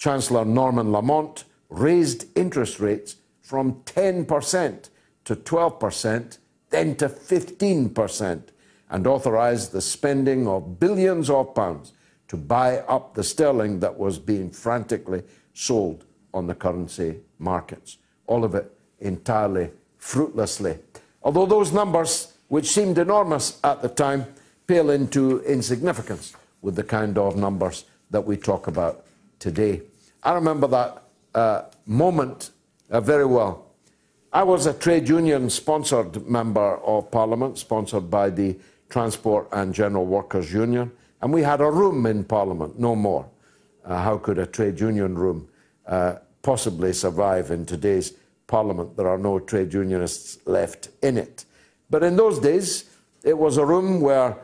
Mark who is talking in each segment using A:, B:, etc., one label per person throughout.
A: Chancellor Norman Lamont raised interest rates from 10% to 12%, then to 15%, and authorised the spending of billions of pounds to buy up the sterling that was being frantically sold on the currency markets. All of it entirely fruitlessly. Although those numbers, which seemed enormous at the time, pale into insignificance with the kind of numbers that we talk about today. I remember that moment very well. I was a trade union sponsored member of Parliament, sponsored by the Transport and General Workers Union, and we had a room in Parliament, no more. How could a trade union room possibly survive in today's Parliament? There are no trade unionists left in it. But in those days, it was a room where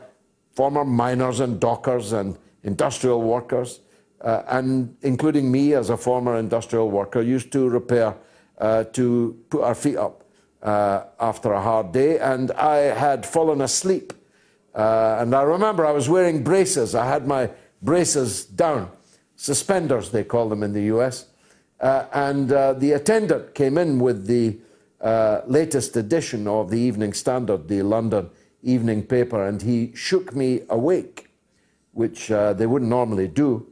A: former miners and dockers and industrial workers, and including me as a former industrial worker, used to repair to put our feet up after a hard day, and I had fallen asleep. And I remember I was wearing braces. I had my braces down, suspenders they call them in the US, and the attendant came in with the latest edition of the Evening Standard, the London evening paper, and he shook me awake, which they wouldn't normally do.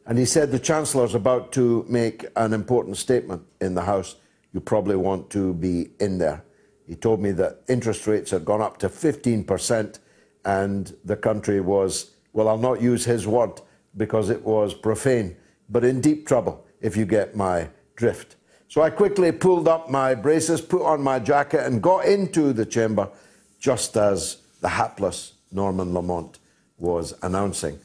A: And he said, "The Chancellor's about to make an important statement in the House. You probably want to be in there." He told me that interest rates had gone up to 15% and the country was, well, I'll not use his word because it was profane, but in deep trouble, if you get my drift. So I quickly pulled up my braces, put on my jacket and got into the chamber just as the hapless Norman Lamont was announcing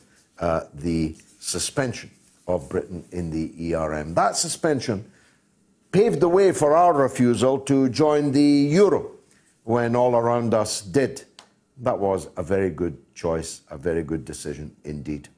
A: the suspension of Britain in the ERM. That suspension paved the way for our refusal to join the euro when all around us did. That was a very good choice, a very good decision indeed.